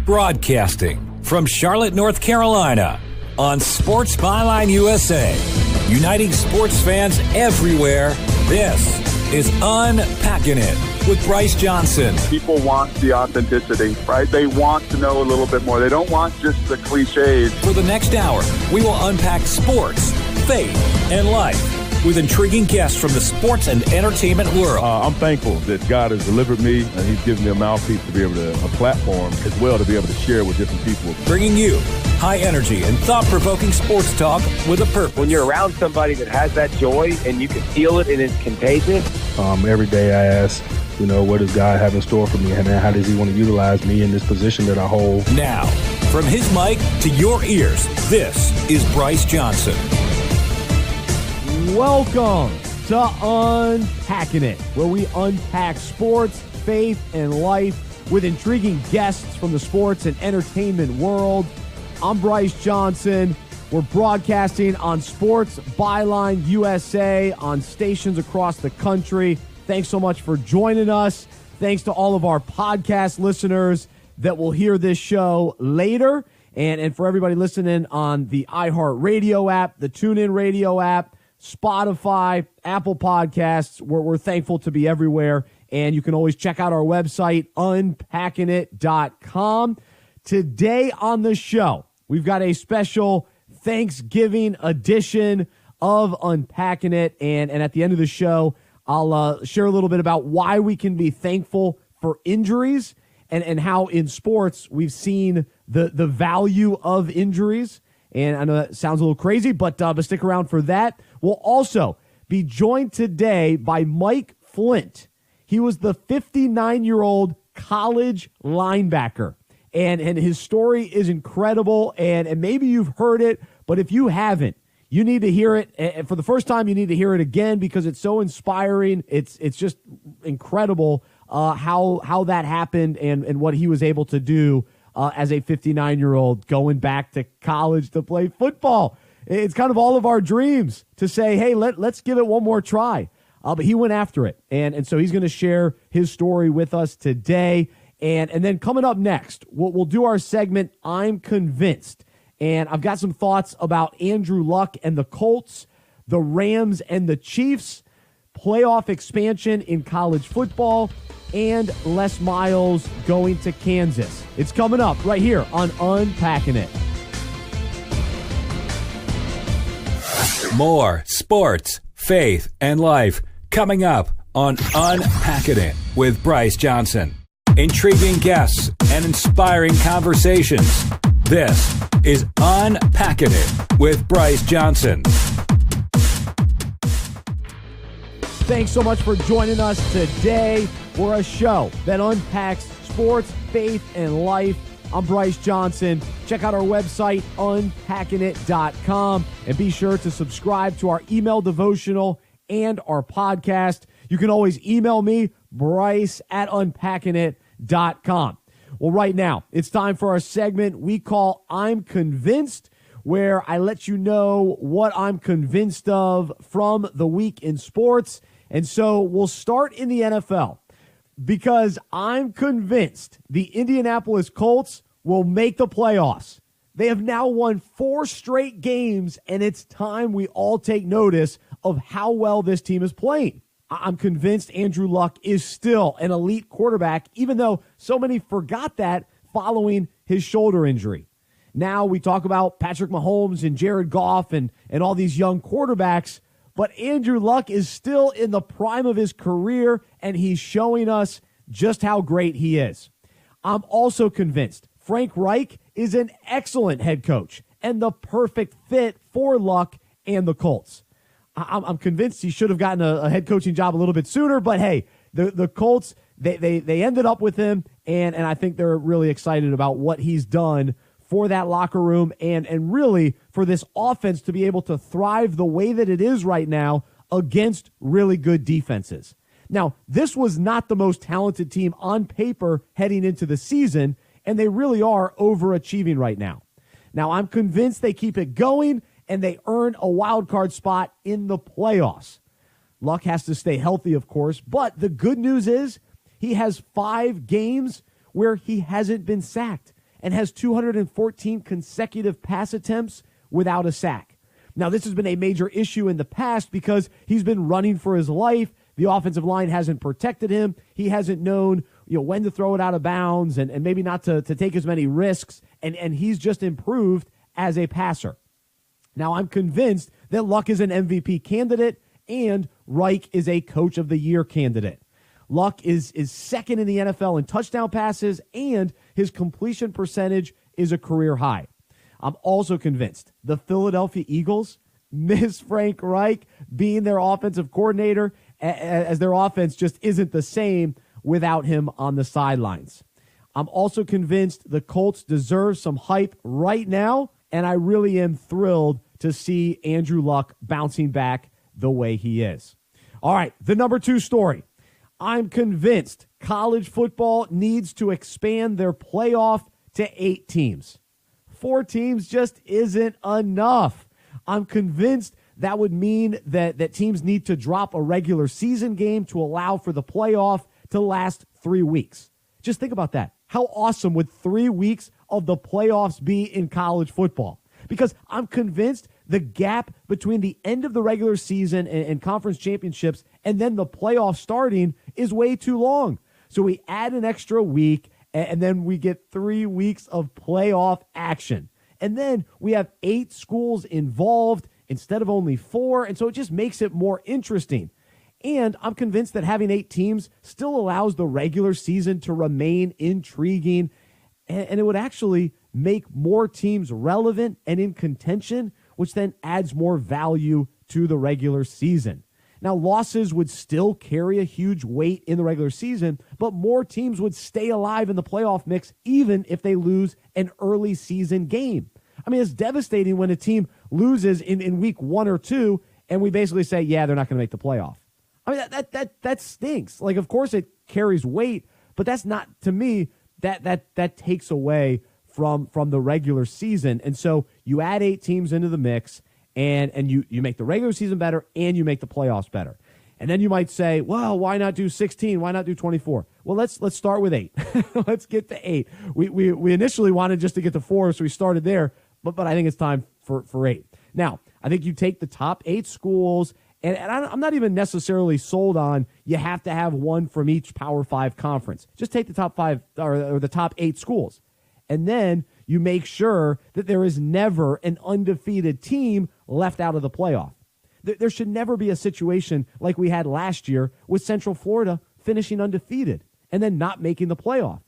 Broadcasting from Charlotte, North Carolina, on Sports Byline USA, uniting sports fans everywhere, this is Unpacking It with Bryce Johnson. People want the authenticity, right? They want to know a little bit more. They don't want just the cliches. For the next hour, we will unpack sports, faith, and life with intriguing guests from the sports and entertainment world. I'm thankful that God has delivered me, and He's given me a mouthpiece to be able to, a platform as well to be able to share with different people. Bringing you high energy and thought-provoking sports talk with a purpose. When you're around somebody that has that joy and you can feel it and it's contagious. Every day I ask, what does God have in store for me, and how does He want to utilize me in this position that I hold? Now, from his mic to your ears, this is Bryce Johnson. Welcome to Unpacking It, where we unpack sports, faith, and life with intriguing guests from the sports and entertainment world. I'm Bryce Johnson. We're broadcasting on Sports Byline USA on stations across the country. Thanks so much for joining us. Thanks to all of our podcast listeners that will hear this show later. And for everybody listening on the iHeartRadio app, the TuneIn Radio app, Spotify, Apple Podcasts, we're thankful to be everywhere. And you can always check out our website, unpackingit.com. Today on the show, we've got a special Thanksgiving edition of Unpacking It. And at the end of the show, I'll share a little bit about why we can be thankful for injuries and how in sports we've seen the value of injuries. And I know that sounds a little crazy, but stick around for that. We'll also be joined today by Mike Flynt. He was the 59-year-old college linebacker, and his story is incredible, and maybe you've heard it, but if you haven't, you need to hear it. And for the first time, you need to hear it again because it's so inspiring. It's just incredible how that happened and what he was able to do as a 59-year-old going back to college to play football. It's kind of all of our dreams to say, hey, let's give it one more try. But he went after it. And so he's going to share his story with us today. And then coming up next, we'll do our segment, I'm Convinced. And I've got some thoughts about Andrew Luck and the Colts, the Rams and the Chiefs, playoff expansion in college football, and Les Miles going to Kansas. It's coming up right here on Unpacking It. More sports, faith, and life coming up on Unpacking It with Bryce Johnson. Intriguing guests and inspiring conversations. This is Unpacking It with Bryce Johnson. Thanks so much for joining us today for a show that unpacks sports, faith, and life. I'm Bryce Johnson. Check out our website, unpackingit.com, and be sure to subscribe to our email devotional and our podcast. You can always email me, bryce@unpackingit.com. Well, right now, it's time for our segment we call I'm Convinced, where I let you know what I'm convinced of from the week in sports. And so we'll start in the NFL because I'm convinced the Indianapolis Colts will make the playoffs. They have now won 4 straight games, and it's time we all take notice of how well this team is playing. I'm convinced Andrew Luck is still an elite quarterback, even though so many forgot that following his shoulder injury. Now we talk about Patrick Mahomes and Jared Goff and all these young quarterbacks, but Andrew Luck is still in the prime of his career, and he's showing us just how great he is. I'm also convinced Frank Reich is an excellent head coach and the perfect fit for Luck and the Colts. I'm convinced he should have gotten a head coaching job a little bit sooner, but hey, the Colts, they ended up with him, and I think they're really excited about what he's done for that locker room and really for this offense to be able to thrive the way that it is right now against really good defenses. Now, this was not the most talented team on paper heading into the season, and they really are overachieving right now. Now, I'm convinced they keep it going, and they earn a wild card spot in the playoffs. Luck has to stay healthy, of course, but the good news is he has 5 games where he hasn't been sacked. and has 214 consecutive pass attempts without a sack. Now, this has been a major issue in the past because he's been running for his life. The offensive line hasn't protected him. He hasn't known, when to throw it out of bounds and maybe not to take as many risks. And he's just improved as a passer. Now, I'm convinced that Luck is an MVP candidate and Reich is a Coach of the Year candidate. Luck is second in the NFL in touchdown passes, and his completion percentage is a career high. I'm also convinced the Philadelphia Eagles miss Frank Reich being their offensive coordinator, as their offense just isn't the same without him on the sidelines. I'm also convinced the Colts deserve some hype right now, and I really am thrilled to see Andrew Luck bouncing back the way he is. All right, the number 2 story. I'm convinced college football needs to expand their playoff to 8 teams. 4 teams just isn't enough. I'm convinced that would mean that teams need to drop a regular season game to allow for the playoff to last 3 weeks. Just think about that. How awesome would 3 weeks of the playoffs be in college football? Because I'm convinced the gap between the end of the regular season and conference championships and then the playoff starting is way too long. So we add an extra week, and then we get 3 weeks of playoff action. And then we have 8 schools involved instead of only 4, and so it just makes it more interesting. And I'm convinced that having 8 teams still allows the regular season to remain intriguing, and it would actually make more teams relevant and in contention, which then adds more value to the regular season. Now, losses would still carry a huge weight in the regular season, but more teams would stay alive in the playoff mix even if they lose an early season game. I mean, it's devastating when a team loses in week 1 or 2, and we basically say, yeah, they're not going to make the playoff. I mean, that stinks. Like, of course it carries weight, but that's not, to me, that takes away from the regular season. And so you add 8 teams into the mix, and you make the regular season better, and you make the playoffs better. And then you might say, well, why not do 16? Why not do 24? Well, let's start with 8. Let's get to 8. We initially wanted just to get to 4, so we started there, but I think it's time for 8. Now, I think you take the top 8 schools, and I'm not even necessarily sold on you have to have one from each Power 5 conference. Just take the top 5 or the top 8 schools. And then you make sure that there is never an undefeated team left out of the playoff. There should never be a situation like we had last year with Central Florida finishing undefeated and then not making the playoff.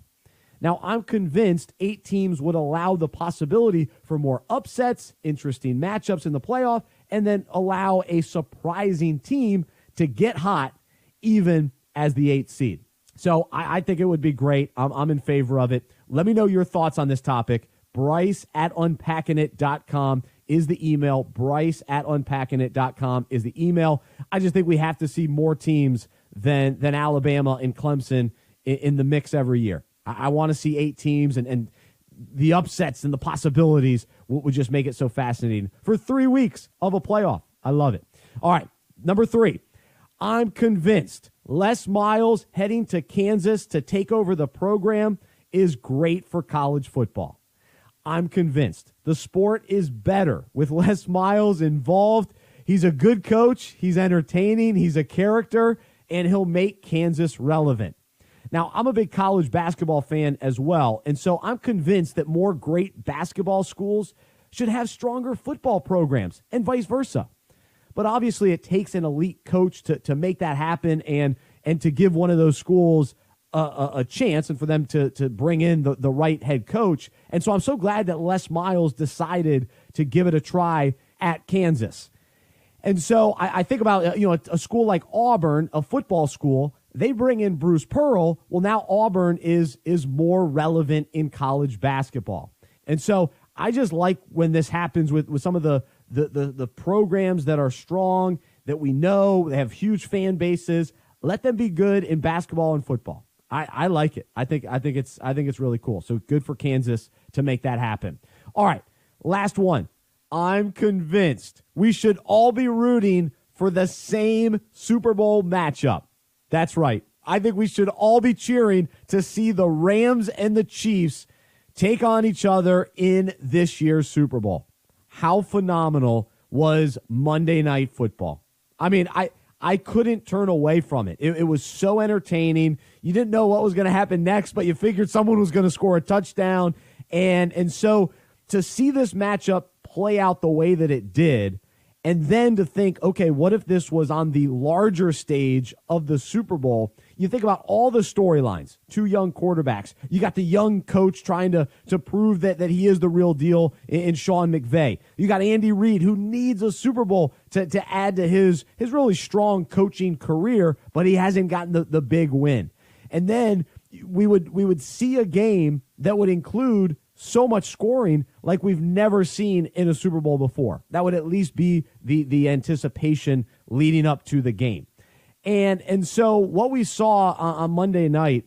Now, I'm convinced 8 teams would allow the possibility for more upsets, interesting matchups in the playoff, and then allow a surprising team to get hot even as the 8th seed. So I think it would be great. I'm in favor of it. Let me know your thoughts on this topic. Bryce@unpackingit.com is the email. Bryce@unpackingit.com is the email. I just think we have to see more teams than Alabama and Clemson in the mix every year. I want to see 8 teams, and the upsets and the possibilities would just make it so fascinating for 3 weeks of a playoff. I love it. All right, number 3. I'm convinced Les Miles heading to Kansas to take over the program is great for college football. I'm convinced the sport is better with Les Miles involved. He's a good coach. He's entertaining. He's a character, and he'll make Kansas relevant. Now, I'm a big college basketball fan as well, and so I'm convinced that more great basketball schools should have stronger football programs and vice versa. But obviously it takes an elite coach to make that happen and to give one of those schools a chance and for them to bring in the right head coach. And so I'm so glad that Les Miles decided to give it a try at Kansas. And so I think about a school like Auburn, a football school. They bring in Bruce Pearl. Well, now Auburn is more relevant in college basketball. And so I just like when this happens with some of the programs that are strong, that we know, they have huge fan bases. Let them be good in basketball and football. I like it. I think it's really cool. So good for Kansas to make that happen. All right, last one. I'm convinced we should all be rooting for the same Super Bowl matchup. That's right. I think we should all be cheering to see the Rams and the Chiefs take on each other in this year's Super Bowl. How phenomenal was Monday Night Football? I mean, I couldn't turn away from it. It was so entertaining. You didn't know what was going to happen next, but you figured someone was going to score a touchdown. And so to see this matchup play out the way that it did, and then to think, okay, what if this was on the larger stage of the Super Bowl? You think about all the storylines, two young quarterbacks. You got the young coach trying to prove that he is the real deal in Sean McVay. You got Andy Reid, who needs a Super Bowl to add to his really strong coaching career, but he hasn't gotten the big win. And then we would see a game that would include so much scoring like we've never seen in a Super Bowl before. That would at least be the anticipation leading up to the game. And so what we saw on Monday night,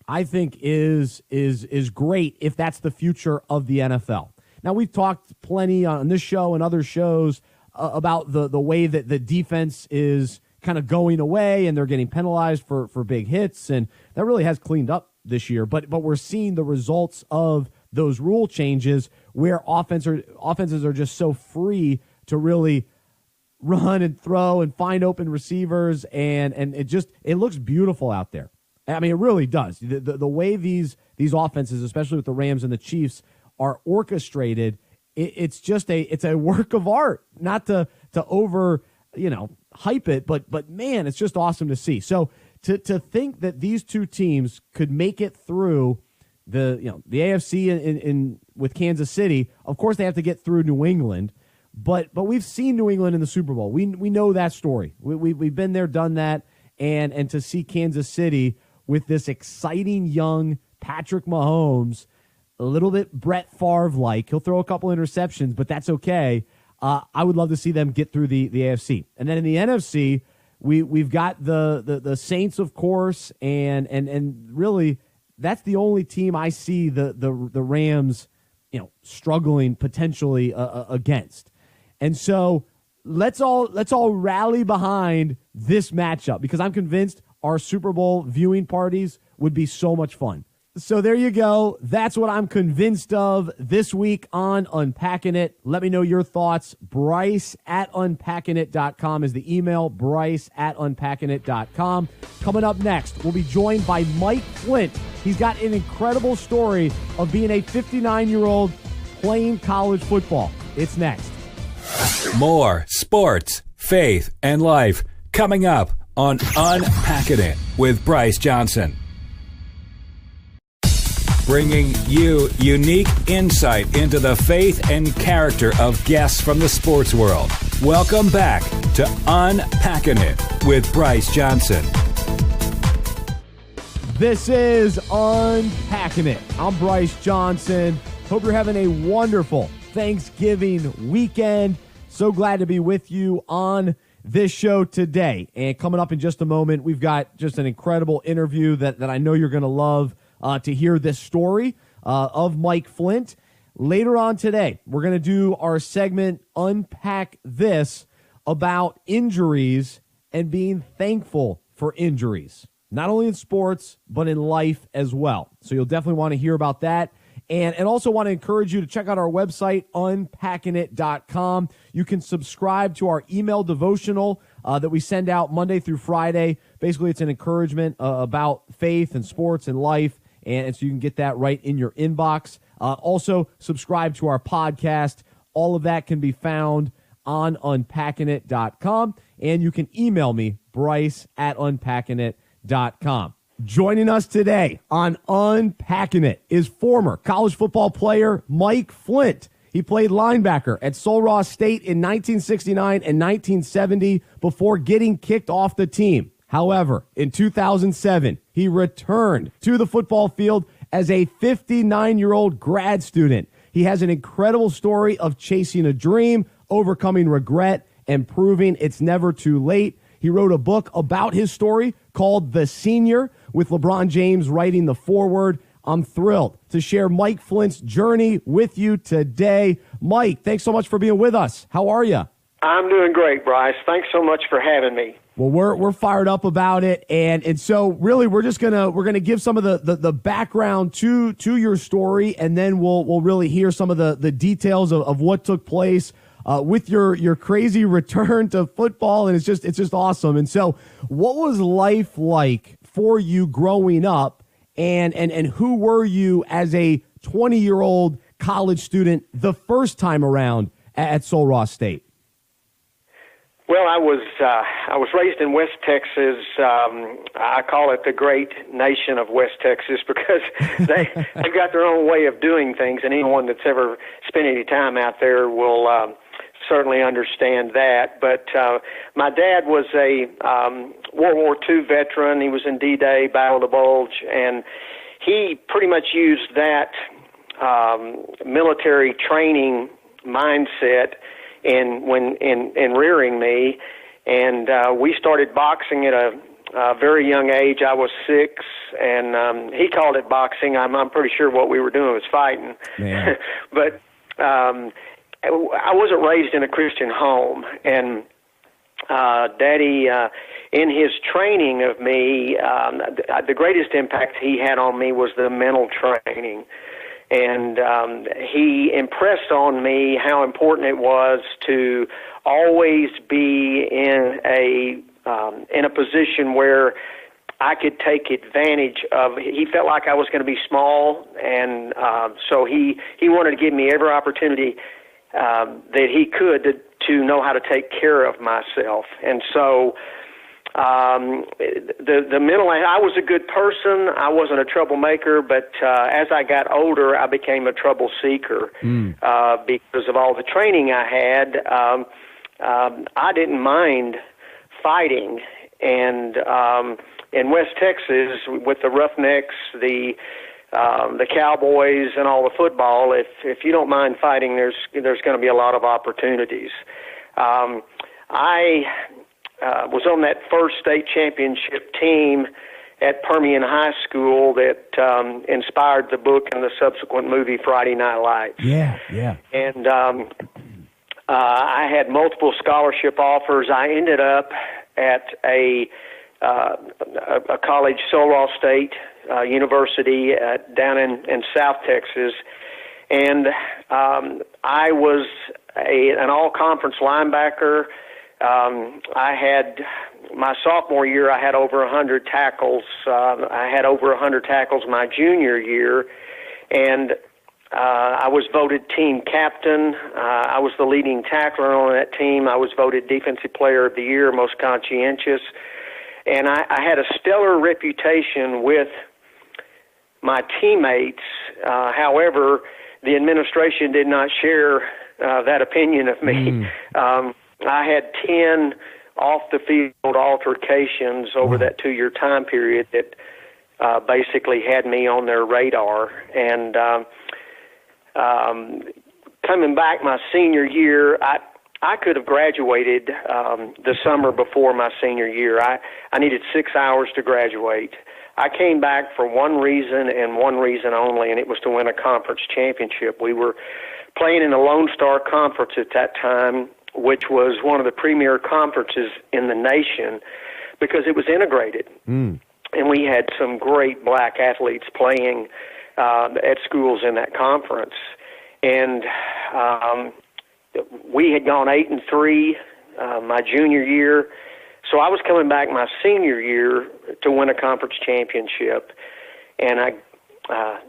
I think is great if that's the future of the NFL. Now, we've talked plenty on this show and other shows about the way that the defense is kind of going away and they're getting penalized for big hits, and that really has cleaned up this year. But we're seeing the results of those rule changes where offenses are just so free to really run and throw and find open receivers, and it looks beautiful out there. I mean, it really does. The way these offenses, especially with the Rams and the Chiefs, are orchestrated, it's a work of art. Not to over hype it, but man, it's just awesome to see. So to think that these two teams could make it through the AFC in with Kansas City. Of course, they have to get through New England, but we've seen New England in the Super Bowl. We know that story. We've been there, done that, and to see Kansas City with this exciting young Patrick Mahomes, a little bit Brett Favre-like. He'll throw a couple interceptions, but that's okay. I would love to see them get through the AFC. And then in the NFC, we've got the Saints, of course, and really that's the only team I see the Rams, struggling potentially against. And so let's all rally behind this matchup, because I'm convinced our Super Bowl viewing parties would be so much fun. So there you go. That's what I'm convinced of this week on Unpacking It. Let me know your thoughts. Bryce@unpackingit.com is the email. Bryce@unpackingit.com. Coming up next, we'll be joined by Mike Flynt. He's got an incredible story of being a 59-year-old playing college football. It's next. More sports, faith, and life coming up on Unpacking It with Bryce Johnson. Bringing you unique insight into the faith and character of guests from the sports world. Welcome back to Unpacking It with Bryce Johnson. This is Unpacking It. I'm Bryce Johnson. Hope you're having a wonderful Thanksgiving weekend. So glad to be with you on this show today. And coming up in just a moment, we've got just an incredible interview that I know you're going to love to hear this story of Mike Flynt. Later on today, we're going to do our segment Unpack This about injuries and being thankful for injuries, not only in sports, but in life as well. So you'll definitely want to hear about that. And also want to encourage you to check out our website, unpackingit.com. You can subscribe to our email devotional that we send out Monday through Friday. Basically, it's an encouragement about faith and sports and life, and so you can get that right in your inbox. Also, subscribe to our podcast. All of that can be found on unpackingit.com, and you can email me, Bryce@unpackingit.com. Joining us today on Unpacking It is former college football player Mike Flynt. He played linebacker at Sul Ross State in 1969 and 1970 before getting kicked off the team. However, in 2007, he returned to the football field as a 59-year-old grad student. He has an incredible story of chasing a dream, overcoming regret, and proving it's never too late. He wrote a book about his story called The Senior, with LeBron James writing the foreword. I'm thrilled to share Mike Flynt's journey with you today. Mike, thanks so much for being with us. How are you? I'm doing great, Bryce. Thanks so much for having me. Well, we're fired up about it, and so really we're gonna give some of the background to your story, and then we'll really hear some of the details of what took place with your crazy return to football, and it's just awesome. And so, what was life like for you growing up, and who were you as a 20-year-old college student the first time around at Sul Ross State? Well, I was raised in West Texas. I call it the great nation of West Texas because they've got their own way of doing things, and anyone that's ever spent any time out there will certainly understand that. But my dad was a World War II veteran. He was in D-Day, Battle of the Bulge, and he pretty much used that military training mindset in rearing me, and we started boxing at a very young age. I was 6, and he called it boxing. I'm pretty sure what we were doing was fighting. But I wasn't raised in a Christian home, and Daddy, in his training of me, the greatest impact he had on me was the mental training. And he impressed on me how important it was to always be in a position where I could take advantage of. He felt like I was going to be small, and so he wanted to give me every opportunity that he could to know how to take care of myself. And so the mental, I was a good person. I wasn't a troublemaker, but as I got older, I became a trouble seeker because of all the training I had. I didn't mind fighting, and in West Texas, with the Roughnecks, the Cowboys, and all the football, if you don't mind fighting, there's going to be a lot of opportunities. I was on that first state championship team at Permian High School that inspired the book and the subsequent movie Friday Night Lights. Yeah. And I had multiple scholarship offers. I ended up at a college, Sul Ross State University down in South Texas, and I was an all-conference linebacker. I had my sophomore year. I had over 100 tackles. I had over 100 tackles my junior year, and I was voted team captain. I was the leading tackler on that team. I was voted defensive player of the year, most conscientious, and I had a stellar reputation with my teammates. However, the administration did not share that opinion of me. I had 10 off-the-field altercations over that 2-year time period that basically had me on their radar. And coming back my senior year, I could have graduated the summer before my senior year. I needed 6 hours to graduate. I came back for one reason and one reason only, and it was to win a conference championship. We were playing in the Lone Star Conference at that time, which was one of the premier conferences in the nation because it was integrated. And we had some great black athletes playing at schools in that conference. And we had gone 8-3 my junior year. So I was coming back my senior year to win a conference championship. And I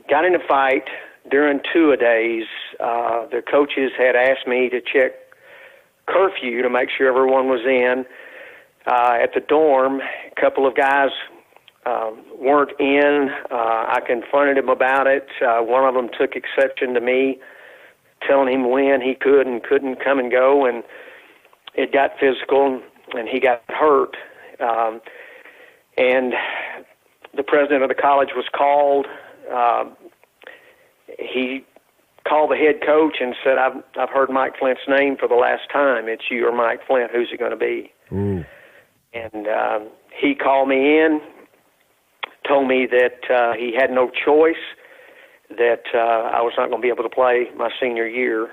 got in a fight during two-a-days. The coaches had asked me to check curfew to make sure everyone was in. At the dorm, a couple of guys weren't in. I confronted him about it. One of them took exception to me telling him when he could and couldn't come and go, and it got physical, and he got hurt. And the president of the college was called. He called the head coach and said, I've heard Mike Flynt's name for the last time. It's you or Mike Flynt. Who's it going to be? And he called me in, told me that he had no choice, that I was not going to be able to play my senior year,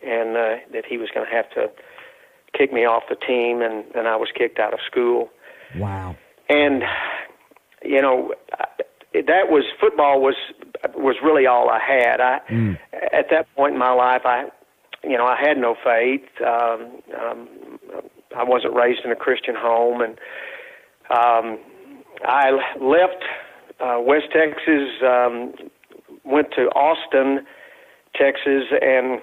and that he was going to have to kick me off the team, and I was kicked out of school. Wow. And, you know, football was really all I had. At that point in my life, I had no faith. I wasn't raised in a Christian home, and I left West Texas, went to Austin, Texas, and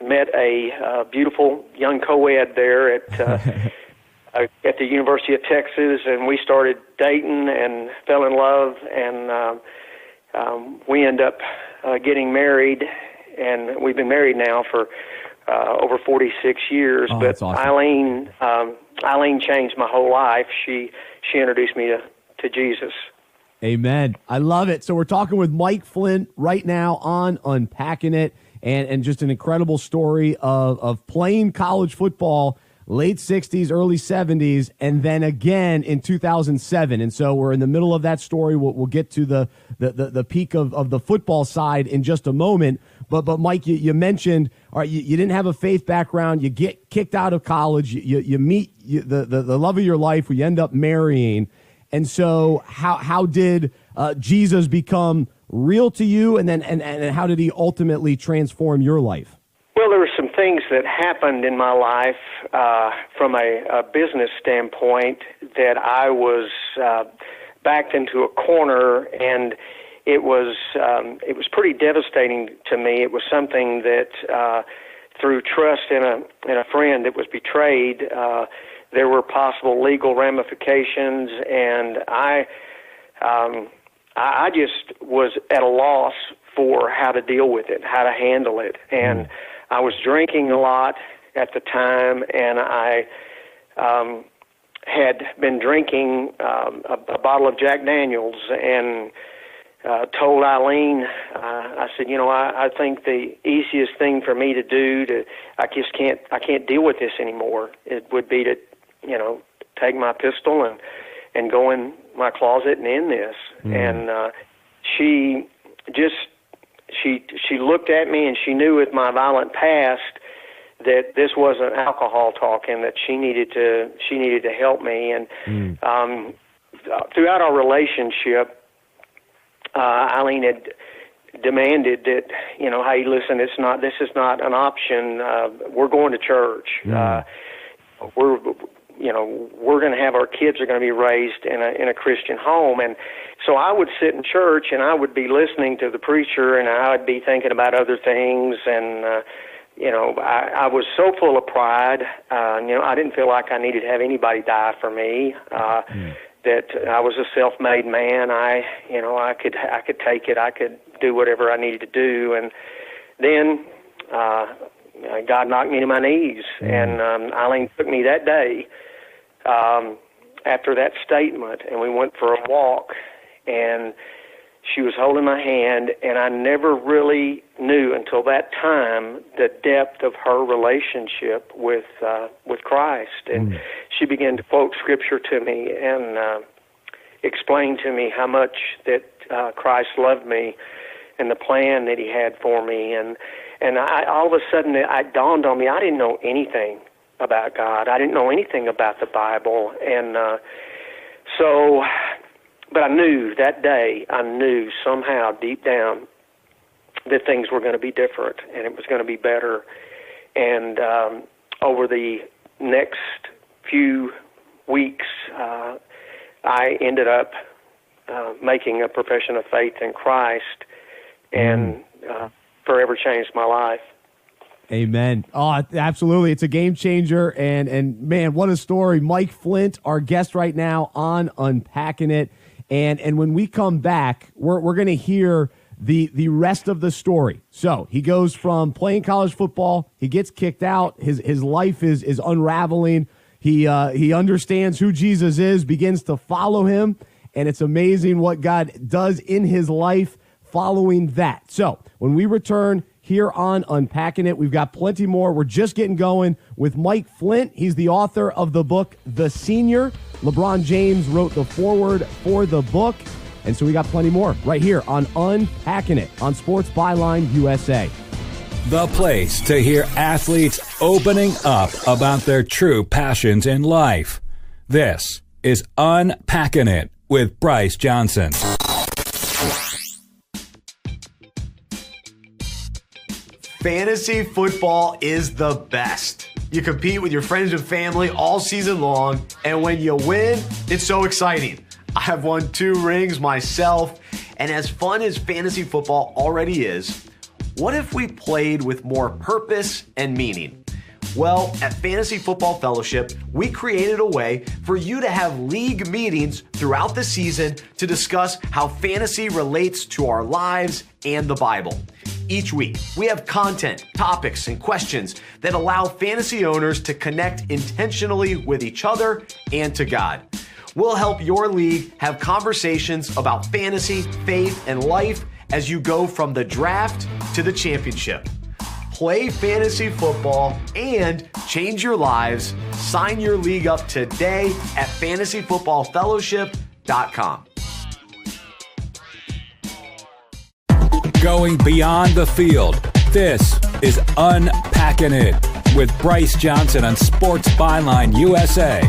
met a beautiful young co-ed there at the University of Texas, and we started dating and fell in love, and we ended up getting married, and we've been married now for over 46 years. Oh, but that's awesome. Eileen changed my whole life. She introduced me to Jesus. Amen. I love it. So we're talking with Mike Flynt right now on Unpacking It, and just an incredible story of playing college football late 60s, early 70s, and then again in 2007. And so we're in the middle of that story. We'll get to the peak of the football side in just a moment. But Mike, you mentioned, all right, you didn't have a faith background. You get kicked out of college. You meet the love of your life, who you end up marrying. And so how did Jesus become real to you, and then and how did he ultimately transform your life? Well, there were some things that happened in my life from a business standpoint that I was backed into a corner, and it was pretty devastating to me. It was something that through trust in a friend that was betrayed, there were possible legal ramifications, and I just was at a loss for how to deal with it, how to handle it, and I was drinking a lot at the time, and I had been drinking a bottle of Jack Daniels, and told Eileen, I said, I think the easiest thing for me to do I can't deal with this anymore. It would be to, take my pistol and go in my closet and end this. And she looked at me, and she knew with my violent past that this wasn't alcohol talking, that she needed to help me. And throughout our relationship, Eileen had demanded that, hey, listen, this is not an option. We're going to church. We're going to have our kids are going to be raised in a Christian home. And so I would sit in church, and I would be listening to the preacher, and I would be thinking about other things. And, I was so full of pride. I didn't feel like I needed to have anybody die for me. That I was a self-made man. I could take it. I could do whatever I needed to do. And then God knocked me to my knees, and Eileen took me that day after that statement, and we went for a walk, and she was holding my hand, and I never really knew until that time the depth of her relationship with Christ. And she began to quote Scripture to me and explain to me how much that Christ loved me and the plan that he had for me. And all of a sudden it dawned on me, I didn't know anything about God. I didn't know anything about the Bible. And but I knew that day, somehow deep down that things were going to be different and it was going to be better. And over the next few weeks, I ended up making a profession of faith in Christ, and forever changed my life. Amen. Oh, absolutely. It's a game changer. And man, what a story. Mike Flynt, our guest right now on Unpacking It. And when we come back, we're going to hear the rest of the story. So he goes from playing college football, he gets kicked out, his life is unraveling. He understands who Jesus is, begins to follow him, and it's amazing what God does in his life following that. So when we return here on Unpacking It, we've got plenty more. We're just getting going with Mike Flynt. He's the author of the book, The Senior. LeBron James wrote the foreword for the book. And so we got plenty more right here on Unpacking It on Sports Byline USA. The place to hear athletes opening up about their true passions in life. This is Unpacking It with Bryce Johnson. Fantasy football is the best. You compete with your friends and family all season long, and when you win, it's so exciting. I have won 2 rings myself, and as fun as fantasy football already is, what if we played with more purpose and meaning? Well, at Fantasy Football Fellowship, we created a way for you to have league meetings throughout the season to discuss how fantasy relates to our lives and the Bible. Each week, we have content, topics, and questions that allow fantasy owners to connect intentionally with each other and to God. We'll help your league have conversations about fantasy, faith, and life as you go from the draft to the championship. Play fantasy football and change your lives. Sign your league up today at fantasyfootballfellowship.com. Going beyond the field, this is Unpacking It with Bryce Johnson on Sports Byline USA.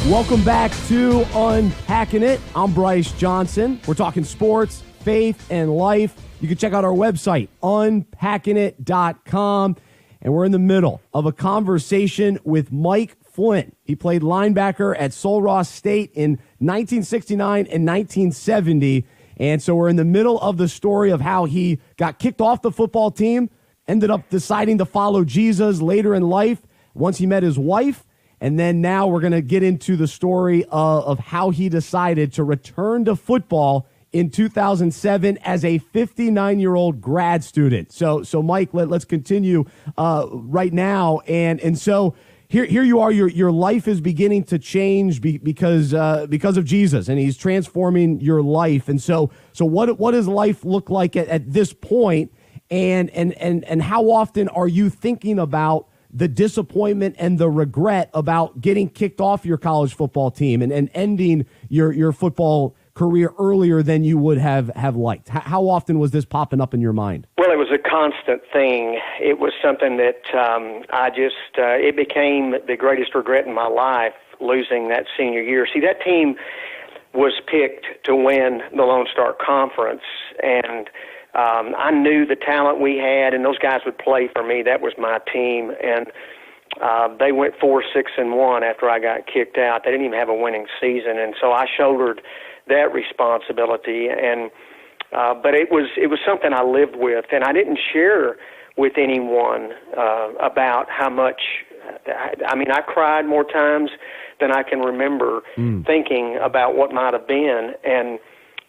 Welcome back to Unpacking It. I'm Bryce Johnson. We're talking sports, faith, and life. You can check out our website, unpackingit.com. And we're in the middle of a conversation with Mike Flynt. He played linebacker at Sul Ross State in 1969 and 1970. And so we're in the middle of the story of how he got kicked off the football team, ended up deciding to follow Jesus later in life once he met his wife. And then now we're going to get into the story of how he decided to return to football in 2007 as a 59-year-old grad student. So Mike, let's continue right now. And so here you are. Your life is beginning to change because of Jesus, and He's transforming your life. And so what does life look like at this point? And how often are you thinking about the disappointment and the regret about getting kicked off your college football team and ending your football career earlier than you would have liked? How often was this popping up in your mind? Well, it was a constant thing. It was something that it became the greatest regret in my life, losing that senior year. See, that team was picked to win the Lone Star Conference, and I knew the talent we had, and those guys would play for me. That was my team, and they went 4-6-1 after I got kicked out. They didn't even have a winning season, and so I shouldered that responsibility. And but it was something I lived with, and I didn't share with anyone about how much. I mean, I cried more times than I can remember thinking about what might have been. And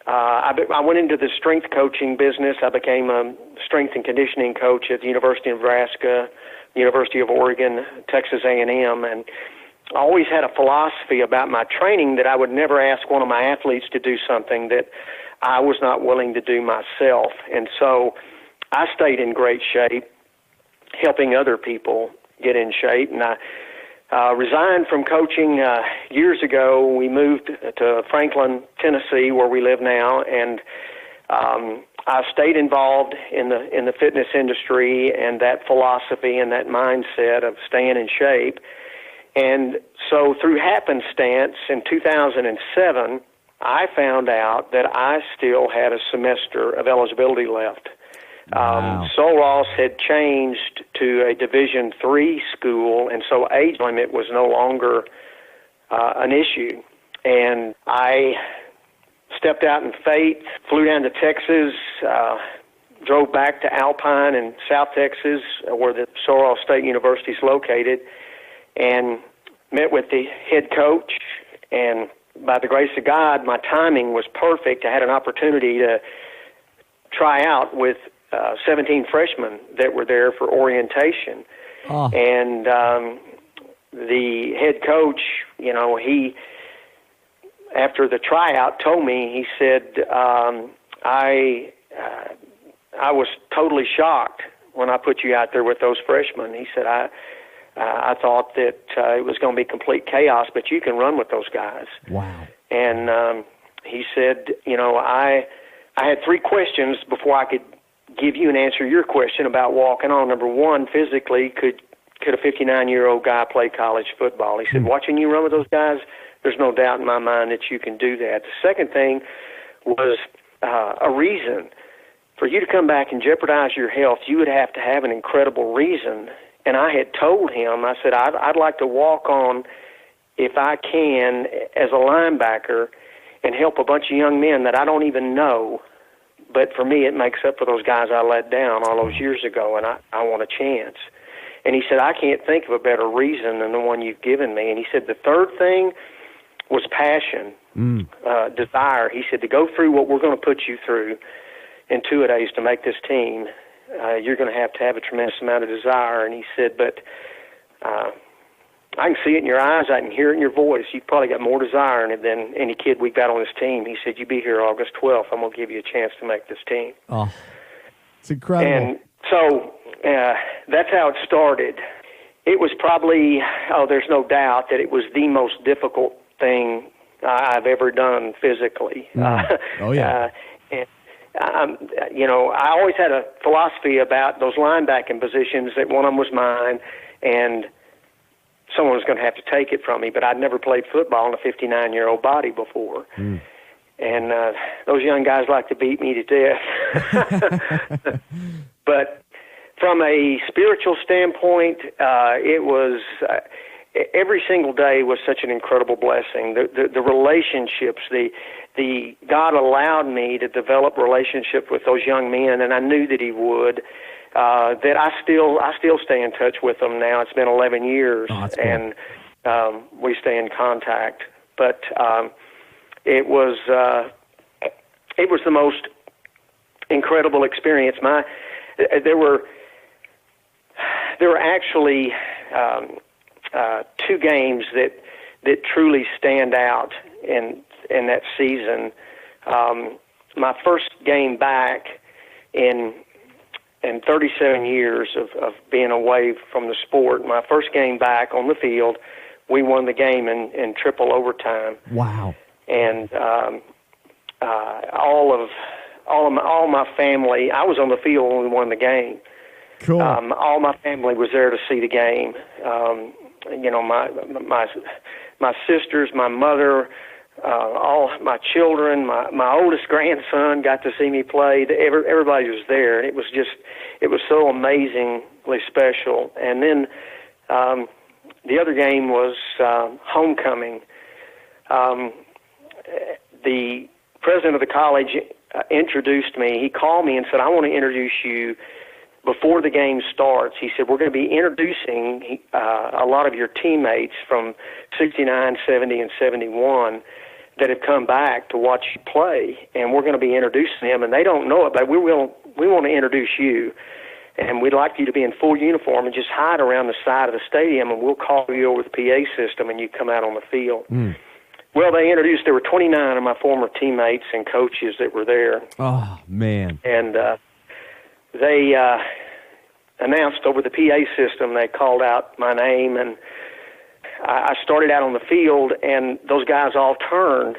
I went into the strength coaching business. I became a strength and conditioning coach at the University of Nebraska, University of Oregon, Texas A&M, and I always had a philosophy about my training that I would never ask one of my athletes to do something that I was not willing to do myself. And so I stayed in great shape, helping other people get in shape. And I resigned from coaching years ago. We moved to Franklin, Tennessee, where we live now, and I stayed involved in the fitness industry and that philosophy and that mindset of staying in shape. And so through happenstance in 2007, I found out that I still had a semester of eligibility left. Wow. Sul Ross had changed to a Division III school, and so age limit was no longer an issue. And I stepped out in faith, flew down to Texas, drove back to Alpine in South Texas, where the Sul Ross State University is located, and met with the head coach. And by the grace of God, my timing was perfect. I had an opportunity to try out with 17 freshmen that were there for orientation. Oh. And the head coach, he, after the tryout, told me, he said, I was totally shocked when I put you out there with those freshmen. He said, I thought that it was going to be complete chaos, but you can run with those guys. Wow. And he said, I had 3 questions before I could give you and answer your question about walking on. Number 1, physically, could could a 59-year-old guy play college football? He said, watching you run with those guys, there's no doubt in my mind that you can do that. The second thing was a reason. For you to come back and jeopardize your health, you would have to have an incredible reason. And I had told him, I said, I'd like to walk on, if I can, as a linebacker and help a bunch of young men that I don't even know. But for me, it makes up for those guys I let down all those years ago, and I want a chance. And he said, I can't think of a better reason than the one you've given me. And he said, the third thing was passion, desire. He said, to go through what we're going to put you through in 2 days to make this team, you're going to have a tremendous amount of desire. And he said, but I can see it in your eyes, I can hear it in your voice. You've probably got more desire in it than any kid we've got on this team. He said, you be here August 12th. I'm going to give you a chance to make this team. Oh, it's incredible. And so that's how it started. It was probably, there's no doubt that it was the most difficult thing I've ever done physically. Oh, yeah. I always had a philosophy about those linebacking positions that one of them was mine, and someone was going to have to take it from me. But I'd never played football in a 59-year-old body before. And those young guys like to beat me to death. But from a spiritual standpoint, it was every single day was such an incredible blessing. The relationships, the God allowed me to develop relationships with those young men, and I knew that He would. That I still stay in touch with them now. It's been 11 years, and we stay in contact. But it was the most incredible experience. There were actually 2 games that truly stand out in that season. My first game back in 37 years of being away from the sport, my first game back on the field, we won the game in triple overtime. Wow! And all my family, I was on the field when we won the game. Cool. All my family was there to see the game. My sisters, my mother, all my children, my oldest grandson got to see me play. Everybody was there, and it was so amazingly special. And then the other game was homecoming. The president of the college introduced me. He called me and said, I want to introduce you before the game starts. He said, we're going to be introducing a lot of your teammates from 69, 70, and 71 that have come back to watch you play, and we're going to be introducing them, and they don't know it, but we want to introduce you, and we'd like you to be in full uniform and just hide around the side of the stadium, and we'll call you over the PA system, and you come out on the field. Well, there were 29 of my former teammates and coaches that were there. Oh, man. And they announced over the PA system, they called out my name, and I started out on the field, and those guys all turned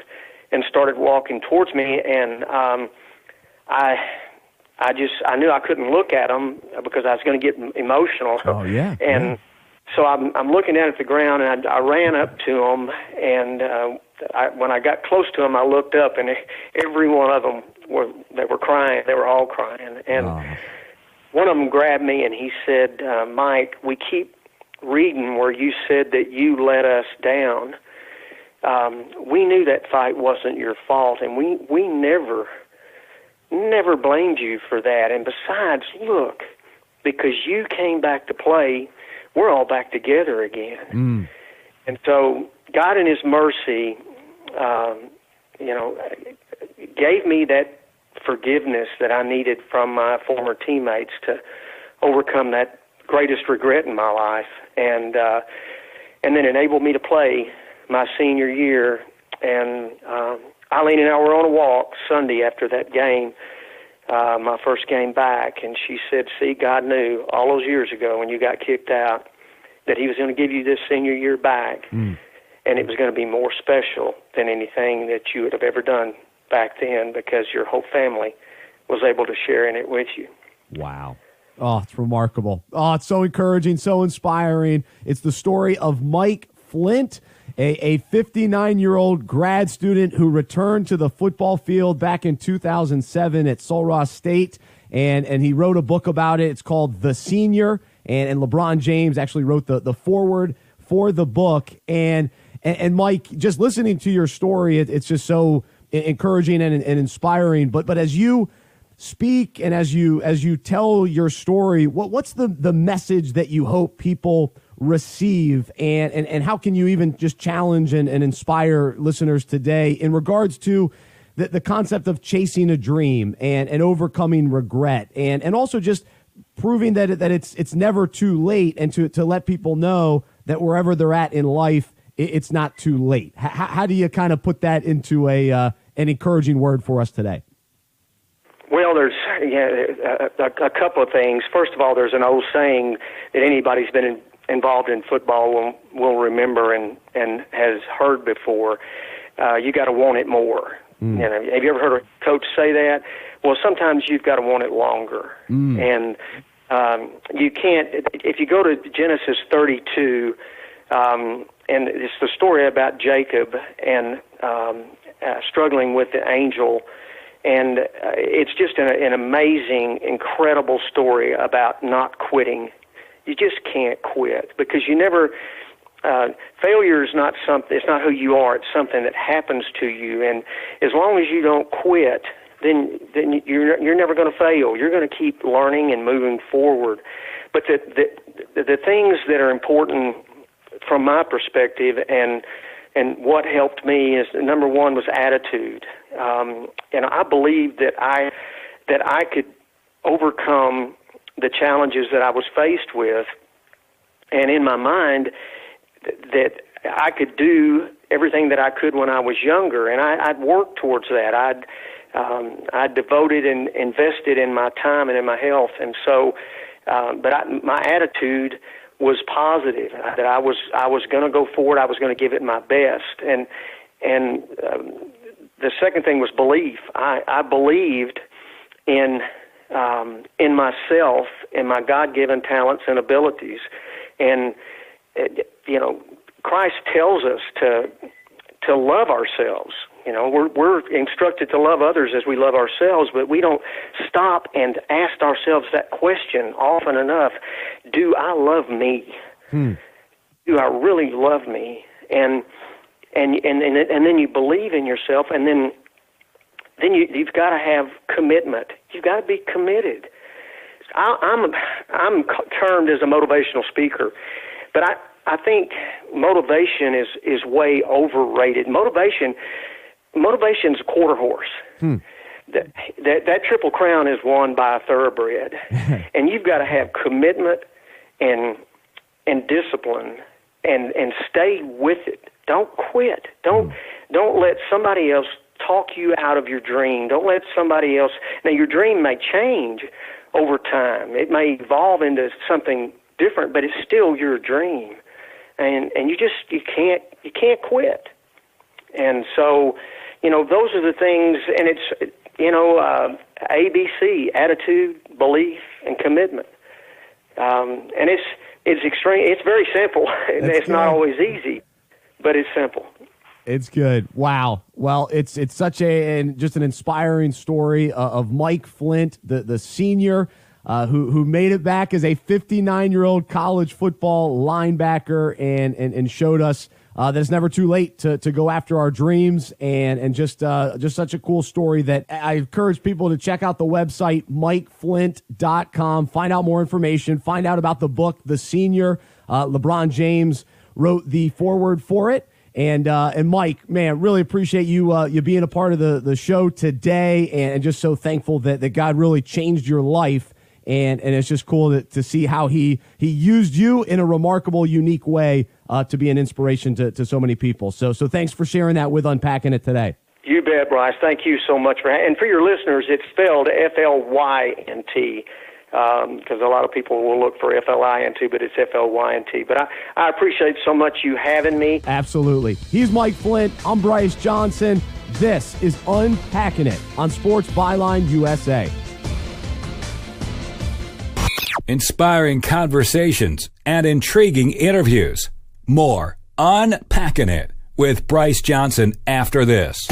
and started walking towards me, and I knew I couldn't look at them because I was going to get emotional. Oh, yeah. And so I'm looking down at the ground, and I ran up to them, and when I got close to them, I looked up, and every one of them were crying. They were all crying. And one of them grabbed me, and he said, Mike, we keep reading where you said that you let us down. We knew that fight wasn't your fault, and we never blamed you for that. And besides, look, because you came back to play, we're all back together again. And so God in His mercy, gave me that forgiveness that I needed from my former teammates to overcome that greatest regret in my life, and then enabled me to play my senior year. And Eileen and I were on a walk Sunday after that game, my first game back, and she said, see, God knew all those years ago when you got kicked out that He was going to give you this senior year back, and it was going to be more special than anything that you would have ever done back then because your whole family was able to share in it with you. Wow. Oh, it's remarkable. Oh, it's so encouraging, so inspiring. It's the story of Mike Flynt, a 59-year-old grad student who returned to the football field back in 2007 at Sul Ross State, and he wrote a book about it. It's called The Senior, and LeBron James actually wrote the foreword for the book. And Mike, just listening to your story, it's just so encouraging and inspiring. But as you speak and as you tell your story, what's the message that you hope people receive, and how can you even just challenge and inspire listeners today in regards to the concept of chasing a dream and overcoming regret, and also just proving that it's never too late, and to let people know that wherever they're at in life, it's not too late. How do you kind of put that into an encouraging word for us today? Well, there's a couple of things. First of all, there's an old saying that anybody's been involved in football will remember and has heard before. You got to want it more. You know, have you ever heard a coach say that? Well, sometimes you've got to want it longer. And you can't. If you go to Genesis 32, and it's the story about Jacob and struggling with the angel. And it's just an amazing, incredible story about not quitting. You just can't quit because you never. Failure is not something. It's not who you are. It's something that happens to you. And as long as you don't quit, then you're never going to fail. You're going to keep learning and moving forward. But the things that are important from my perspective and what helped me is, number one was attitude. And I believed that I could overcome the challenges that I was faced with, and in my mind that I could do everything that I could when I was younger, and I'd worked towards that. I'd devoted and invested in my time and in my health, and so, my attitude was positive. That I was going to go forward. I was going to give it my best, and the second thing was belief. I believed in myself, in my God-given talents and abilities, and Christ tells us to love ourselves. You know, we're instructed to love others as we love ourselves, but we don't stop and ask ourselves that question often enough: do I love me? Do I really love me? And then you believe in yourself, and then you've got to have commitment. You've got to be committed. I'm termed as a motivational speaker, but I think motivation is way overrated. Motivation's a quarter horse. That Triple Crown is won by a thoroughbred, and you've got to have commitment and discipline and stay with it. Don't quit. Don't let somebody else talk you out of your dream. Don't let somebody else. Now, your dream may change over time. It may evolve into something different, but it's still your dream. And you can't quit. And so, those are the things, and it's, ABC, attitude, belief, and commitment. And it's extreme. It's very simple. It's not always easy, but it's simple. It's good. Wow. Well, it's such just an inspiring story of Mike Flynt, the senior, who made it back as a 59-year-old college football linebacker and showed us that it's never too late to go after our dreams, and just such a cool story that I encourage people to check out the website, MikeFlynt.com, find out more information, find out about the book, The Senior. LeBron James wrote the foreword for it. And Mike, man, really appreciate you being a part of the show today, and just so thankful that God really changed your life. And it's just cool to see how he used you in a remarkable, unique way to be an inspiration to so many people. So thanks for sharing that with Unpacking It today. You bet, Bryce. Thank you so much and for your listeners, it's spelled Flynt, because a lot of people will look for Flint, but it's Flynt. But I appreciate so much you having me. Absolutely. He's Mike Flynt. I'm Bryce Johnson. This is Unpacking It on Sports Byline USA. inspiring conversations, and intriguing interviews. More Unpacking It with Bryce Johnson after this.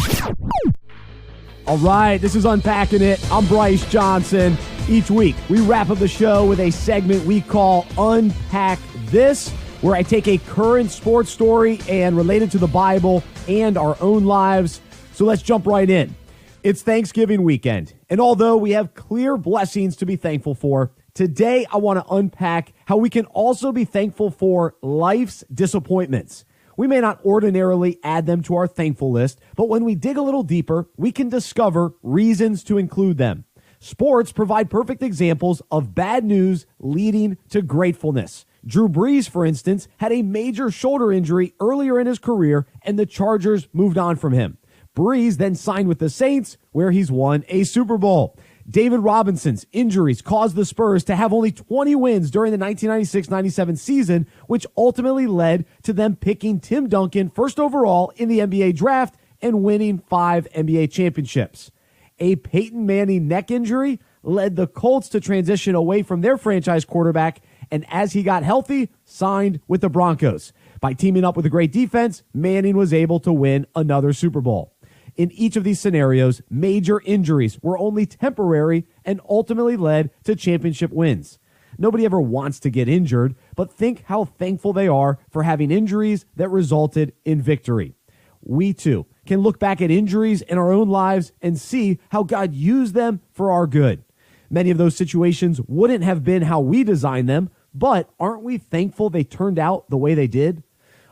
All right, this is Unpacking It. I'm Bryce Johnson. Each week, we wrap up the show with a segment we call Unpack This, where I take a current sports story and relate it to the Bible and our own lives. So let's jump right in. It's Thanksgiving weekend, and although we have clear blessings to be thankful for, today I want to unpack how we can also be thankful for life's disappointments. We may not ordinarily add them to our thankful list, but when we dig a little deeper, we can discover reasons to include them. Sports provide perfect examples of bad news leading to gratefulness. Drew Brees, for instance, had a major shoulder injury earlier in his career, and the Chargers moved on from him. Brees then signed with the Saints, where he's won a Super Bowl. David Robinson's injuries caused the Spurs to have only 20 wins during the 1996-97 season, which ultimately led to them picking Tim Duncan first overall in the NBA draft and winning 5 NBA championships. A Peyton Manning neck injury led the Colts to transition away from their franchise quarterback, and as he got healthy, signed with the Broncos. By teaming up with a great defense, Manning was able to win another Super Bowl. In each of these scenarios, major injuries were only temporary and ultimately led to championship wins. Nobody ever wants to get injured, but think how thankful they are for having injuries that resulted in victory. We too can look back at injuries in our own lives and see how God used them for our good. Many of those situations wouldn't have been how we designed them, but aren't we thankful they turned out the way they did?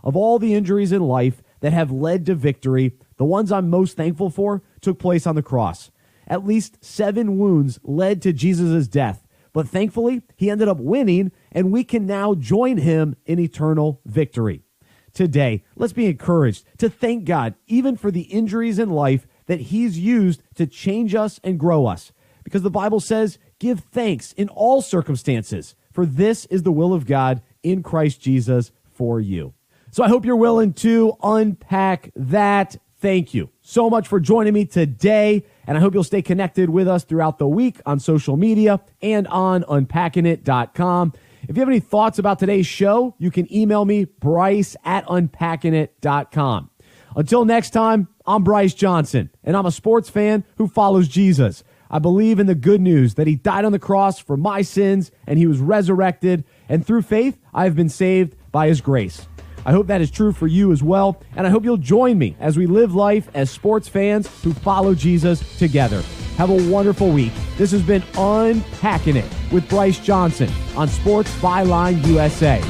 Of all the injuries in life that have led to victory, the ones I'm most thankful for took place on the cross. At least 7 wounds led to Jesus' death, but thankfully, he ended up winning, and we can now join him in eternal victory. Today, let's be encouraged to thank God even for the injuries in life that he's used to change us and grow us. Because the Bible says, give thanks in all circumstances, for this is the will of God in Christ Jesus for you. So I hope you're willing to unpack that. Thank you so much for joining me today, and I hope you'll stay connected with us throughout the week on social media and on unpackingit.com. If you have any thoughts about today's show, you can email me, bryce@unpackingit.com. Until next time, I'm Bryce Johnson, and I'm a sports fan who follows Jesus. I believe in the good news that he died on the cross for my sins, and he was resurrected, and through faith, I have been saved by his grace. I hope that is true for you as well, and I hope you'll join me as we live life as sports fans who follow Jesus together. Have a wonderful week. This has been Unpacking It with Bryce Johnson on Sports Byline USA.